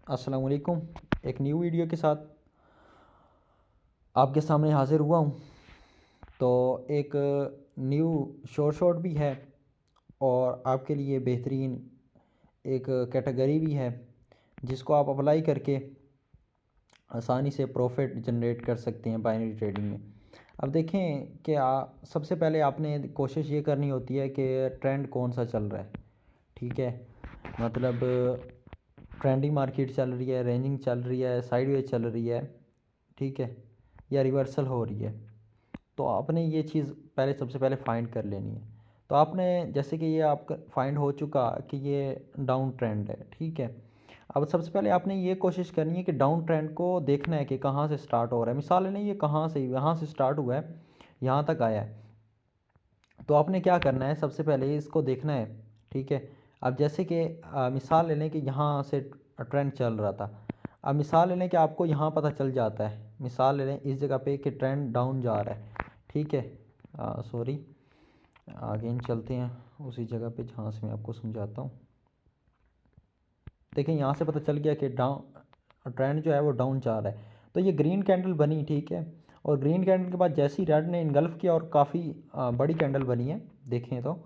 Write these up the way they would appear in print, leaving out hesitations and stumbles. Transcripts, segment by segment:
अस्सलाम वालेकुम। एक न्यू वीडियो के साथ आपके सामने हाज़िर हुआ हूँ। तो एक न्यू शॉर्ट भी है और आपके लिए बेहतरीन एक कैटेगरी भी है जिसको आप अप्लाई करके आसानी से प्रॉफिट जनरेट कर सकते हैं बाइनरी ट्रेडिंग में। अब देखें कि सबसे पहले आपने कोशिश ये करनी होती है कि ट्रेंड कौन सा चल रहा है। ठीक है, मतलब ट्रेंडिंग मार्केट चल रही है, रेंजिंग चल रही है, साइडवेज चल रही है, ठीक है, या रिवर्सल हो रही है। तो आपने ये चीज़ पहले सबसे पहले फाइंड कर लेनी है। तो आपने जैसे कि ये आपका फाइंड हो चुका कि ये डाउन ट्रेंड है, ठीक है। अब सबसे पहले आपने ये कोशिश करनी है कि डाउन ट्रेंड को देखना है कि कहाँ से स्टार्ट हो रहा है। मिसाल लें ये कहाँ से, यहाँ से स्टार्ट हुआ है, यहाँ तक आया है। तो आपने क्या करना है, सबसे पहले इसको देखना है, ठीक है। अब जैसे कि मिसाल ले लें कि यहाँ से ट्रेंड चल रहा था। अब मिसाल ले लें कि आपको यहाँ पता चल जाता है, मिसाल ले लें इस जगह पे कि ट्रेंड डाउन जा रहा है, ठीक है। सॉरी, अगेन चलते हैं उसी जगह पे जहाँ से मैं आपको समझाता हूँ। देखें यहाँ से पता चल गया कि डाउन ट्रेंड जो है वो डाउन जा रहा है। तो ये ग्रीन कैंडल बनी, ठीक है। और ग्रीन कैंडल के बाद जैसे ही रेड ने इनगल्फ किया और काफ़ी बड़ी कैंडल बनी है, देखें तो,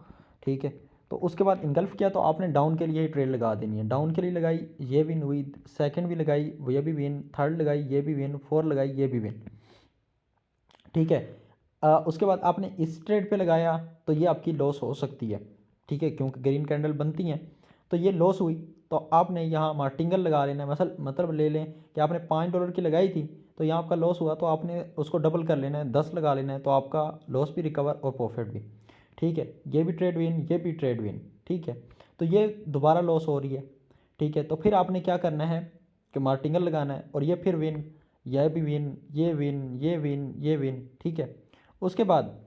ठीक है। तो उसके बाद इनगल्फ किया तो आपने डाउन के लिए ही ट्रेड लगा देनी है। डाउन के लिए लगाई, ये विन हुई, सेकंड भी लगाई, ये भी विन, थर्ड लगाई, ये भी विन, फोर लगाई, ये भी विन, ठीक है। उसके बाद आपने इस ट्रेड पे लगाया तो ये आपकी लॉस हो सकती है, ठीक है, क्योंकि ग्रीन कैंडल बनती हैं तो ये लॉस हुई। तो आपने यहाँ मार्टिंगल लगा लेना है। मतलब ले लें कि आपने $5 की लगाई थी तो यहाँ आपका लॉस हुआ तो आपने उसको डबल कर लेना है, 10 लगा लेना है, तो आपका लॉस भी रिकवर और प्रॉफिट भी, ठीक है। ये भी ट्रेड विन, ये भी ट्रेड विन, ठीक है। तो ये दोबारा लॉस हो रही है, ठीक है। तो फिर आपने क्या करना है कि मार्टिंगल लगाना है और ये फिर विन, यह भी विन, ये विन, ये विन, ये विन, ठीक है। उसके बाद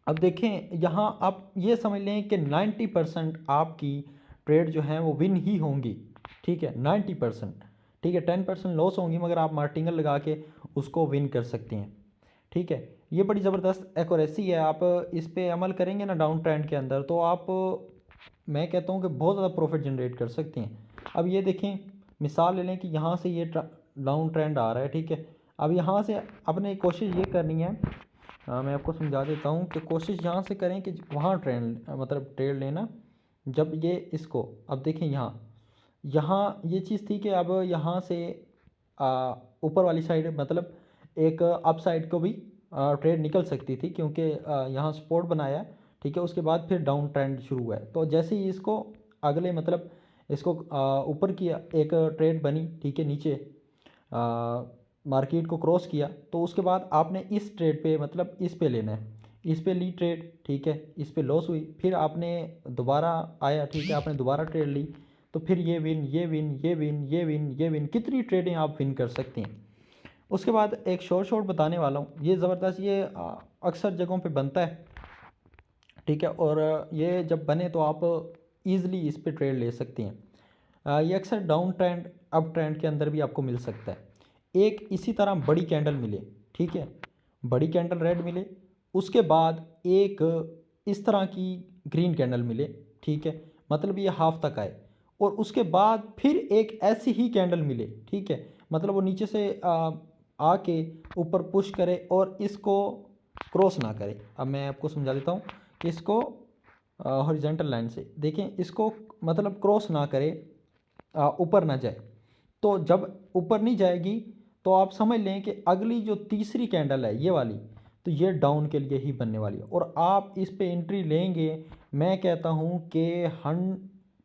अब देखें यहाँ आप ये समझ लें कि 90% आपकी ट्रेड जो है वो विन ही होंगी, ठीक है, 90%, ठीक है। 10% लॉस होंगी मगर आप मार्टिंगल लगा के उसको विन कर सकते हैं, ठीक है। ये बड़ी ज़बरदस्त एक्यूरेसी है। आप इस पे अमल करेंगे ना डाउन ट्रेंड के अंदर तो आप, मैं कहता हूँ कि बहुत ज़्यादा प्रॉफिट जनरेट कर सकते हैं। अब ये देखें, मिसाल ले लें कि यहाँ से ये डाउन ट्रेंड आ रहा है, ठीक है। अब यहाँ से अपने कोशिश ये करनी है, मैं आपको समझा देता हूँ कि कोशिश यहाँ से करें कि वहाँ ट्रेंड मतलब ट्रेड लेना जब ये इसको, अब देखें यहाँ यहाँ ये चीज़ थी कि अब यहाँ से ऊपर वाली साइड मतलब एक अप साइड को भी ट्रेड निकल सकती थी क्योंकि यहाँ सपोर्ट बनाया, ठीक है। उसके बाद फिर डाउन ट्रेंड शुरू हुआ है। तो जैसे ही इसको अगले मतलब इसको ऊपर की एक ट्रेड बनी, ठीक है, नीचे मार्केट को क्रॉस किया तो उसके बाद आपने इस ट्रेड पे मतलब इस पे लेना है, इस पे ली ट्रेड, ठीक है। इस पे लॉस हुई, फिर आपने दोबारा आया, ठीक है, आपने दोबारा ट्रेड ली तो फिर ये विन, ये विन, ये विन, ये विन, ये विन, कितनी ट्रेडें आप विन कर सकते हैं। उसके बाद एक शॉर्ट बताने वाला हूँ, ये ज़बरदस्त, ये अक्सर जगहों पे बनता है, ठीक है। और ये जब बने तो आप ईज़िली इस पे ट्रेड ले सकते हैं। ये अक्सर डाउन ट्रेंड अप ट्रेंड के अंदर भी आपको मिल सकता है। एक इसी तरह बड़ी कैंडल मिले, ठीक है, बड़ी कैंडल रेड मिले, उसके बाद एक इस तरह की ग्रीन कैंडल मिले, ठीक है, मतलब ये हाफ तक आए और उसके बाद फिर एक ऐसी ही कैंडल मिले, ठीक है, मतलब वो नीचे से आके ऊपर पुश करे और इसको क्रॉस ना करे। अब मैं आपको समझा देता हूँ कि इसको हॉरिजॉन्टल लाइन से देखें, इसको मतलब क्रॉस ना करे, ऊपर ना जाए। तो जब ऊपर नहीं जाएगी तो आप समझ लें कि अगली जो तीसरी कैंडल है ये वाली, तो ये डाउन के लिए ही बनने वाली है और आप इस पे एंट्री लेंगे। मैं कहता हूँ कि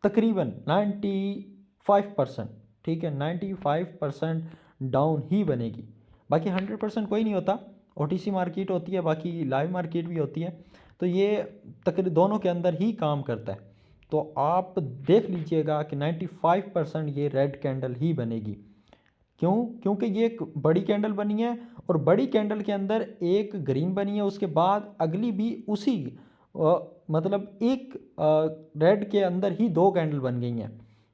तकरीबन 95%, ठीक है, 95% डाउन ही बनेगी। बाकी 100% कोई नहीं होता, ओटीसी मार्केट होती है, बाकी लाइव मार्केट भी होती है। तो ये तकरीबन दोनों के अंदर ही काम करता है। तो आप देख लीजिएगा कि 95% ये रेड कैंडल ही बनेगी। क्यों? क्योंकि ये एक बड़ी कैंडल बनी है और बड़ी कैंडल के अंदर एक ग्रीन बनी है, उसके बाद अगली भी उसी मतलब एक रेड के अंदर ही दो कैंडल बन गई हैं,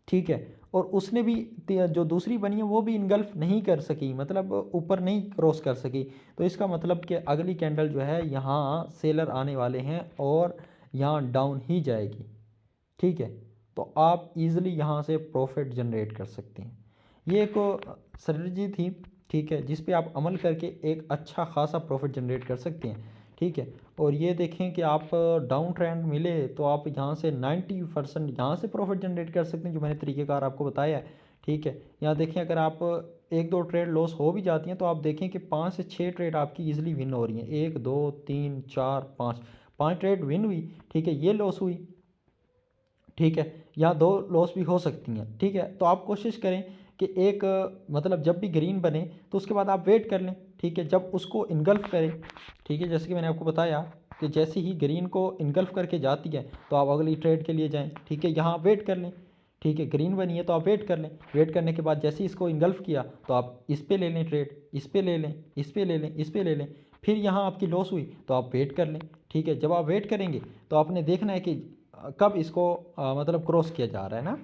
ठीक है। और उसने भी जो दूसरी बनी है वो भी इनगल्फ नहीं कर सकी, मतलब ऊपर नहीं क्रॉस कर सकी। तो इसका मतलब कि अगली कैंडल जो है यहाँ सेलर आने वाले हैं और यहाँ डाउन ही जाएगी, ठीक है। तो आप इजीली यहाँ से प्रॉफिट जनरेट कर सकते हैं। ये एक स्ट्रेटजी थी, ठीक है, जिस पे आप अमल करके एक अच्छा खासा प्रॉफिट जनरेट कर सकते हैं, ठीक है। और ये देखें कि आप डाउन ट्रेंड मिले तो आप यहाँ से 90% यहाँ से प्रॉफिट जनरेट कर सकते हैं, जो मैंने तरीक़ेकार आपको बताया है, ठीक है। यहाँ देखें अगर आप एक दो ट्रेड लॉस हो भी जाती हैं तो आप देखें कि 5 से 6 ट्रेड आपकी ईजिली विन हो रही हैं, 1 2 3 4 5 ट्रेड विन हुई, ठीक है, ये लॉस हुई, ठीक है, या 2 लॉस भी हो सकती हैं, ठीक है। तो आप कोशिश करें कि एक मतलब जब भी ग्रीन बने तो उसके बाद आप वेट कर लें, ठीक है, जब उसको इनगल्फ करें, ठीक है, जैसे कि मैंने आपको बताया कि जैसे ही ग्रीन को इनगल्फ करके जाती है तो आप अगली ट्रेड के लिए जाएं, ठीक है, यहाँ वेट कर लें, ठीक है, ग्रीन बनी है तो आप वेट कर लें, वेट करने के बाद जैसे ही इसको इनगल्फ किया तो आप इस पे ले लें ट्रेड, इस पे ले लें, इस पे ले लें, इस पे ले लें, फिर यहाँ आपकी लॉस हुई तो आप वेट कर लें, ठीक है। जब आप वेट करेंगे तो आपने देखना है कि कब इसको मतलब क्रॉस किया जा रहा है ना,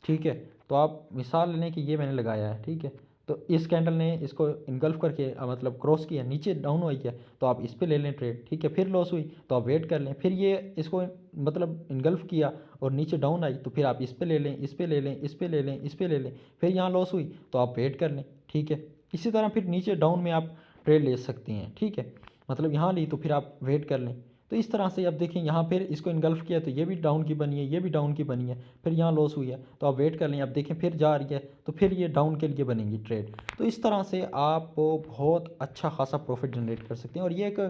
ठीक है। तो आप मिसाल लें कि ये मैंने लगाया है, ठीक है, तो इस कैंडल ने इसको इनगल्फ करके मतलब क्रॉस किया, नीचे डाउन हुई है तो आप इस पे ले लें ट्रेड, ठीक है, फिर लॉस हुई तो आप वेट कर लें, फिर ये इसको मतलब इनगल्फ किया और नीचे डाउन आई तो फिर आप इस पे ले लें, इस पे ले लें, इस पे ले लें, इस पे ले लें, फिर यहाँ लॉस हुई तो आप वेट कर लें, ठीक है। इसी तरह फिर नीचे डाउन में आप ट्रेड ले सकते हैं, ठीक है, मतलब यहाँ ली तो फिर आप वेट कर लें। तो इस तरह से अब देखें यहाँ फिर इसको इनगल्फ किया तो ये भी डाउन की बनी है, ये भी डाउन की बनी है, फिर यहाँ लॉस हुई है तो आप वेट कर लें, अब देखें फिर जा रही है तो फिर ये डाउन के लिए बनेंगी ट्रेड। तो इस तरह से आप बहुत अच्छा खासा प्रॉफिट जनरेट कर सकते हैं और ये एक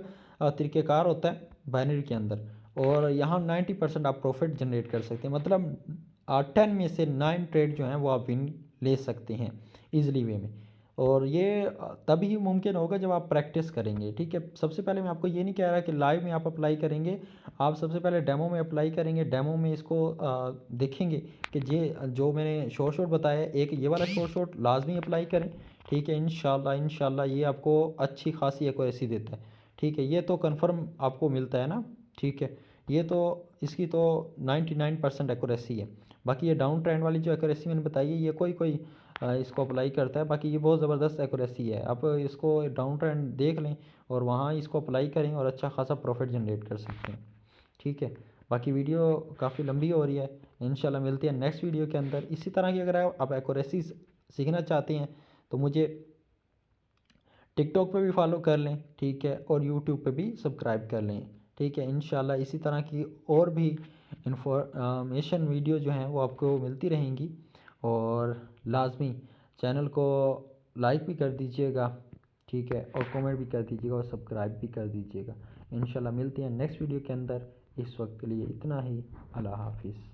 तरीक़ेकार होता है बाइनरी के अंदर, और यहाँ 90% आप प्रॉफिट जनरेट कर सकते हैं, मतलब 10 में से 9 ट्रेड जो हैं वो आप विन ले सकते हैं ईजिली वे में। और ये तभी मुमकिन होगा जब आप प्रैक्टिस करेंगे, ठीक है। सबसे पहले मैं आपको ये नहीं कह रहा कि लाइव में आप अप्लाई करेंगे, आप सबसे पहले डेमो में अप्लाई करेंगे, डेमो में इसको देखेंगे कि ये जो मैंने शॉर्ट शॉट बताया है, एक ये वाला शॉर्ट शॉट लाजमी अप्लाई करें, ठीक है। इंशाल्लाह इंशाल्लाह ये आपको अच्छी खासी एक्यूरेसी देता है, ठीक है, ये तो कन्फर्म आपको मिलता है ना, ठीक है। ये तो इसकी तो 99% एक्यूरेसी है। बाकी ये डाउन ट्रेंड वाली जो एक्यूरेसी मैंने बताई है ये कोई कोई इसको अप्लाई करता है, बाकी ये बहुत ज़बरदस्त एक्यूरेसी है। आप इसको डाउन ट्रेंड देख लें और वहाँ इसको अप्लाई करें और अच्छा खासा प्रॉफिट जनरेट कर सकते हैं, ठीक है। बाकी वीडियो काफ़ी लंबी हो रही है, इंशाल्लाह मिलती है नेक्स्ट वीडियो के अंदर। इसी तरह की अगर आप एक्यूरेसी सीखना चाहते हैं तो मुझे टिकटॉक पे भी फॉलो कर लें, ठीक है, और यूट्यूब पे भी सब्सक्राइब कर लें, ठीक है। इंशाल्लाह इसी तरह की और भी इंफॉर्मेशन वीडियो जो हैं वो आपको मिलती रहेंगी, और लाजमी चैनल को लाइक भी कर दीजिएगा, ठीक है, और कमेंट भी कर दीजिएगा और सब्सक्राइब भी कर दीजिएगा। इंशाल्लाह मिलते हैं नेक्स्ट वीडियो के अंदर। इस वक्त के लिए इतना ही। अल्लाह हाफिज़।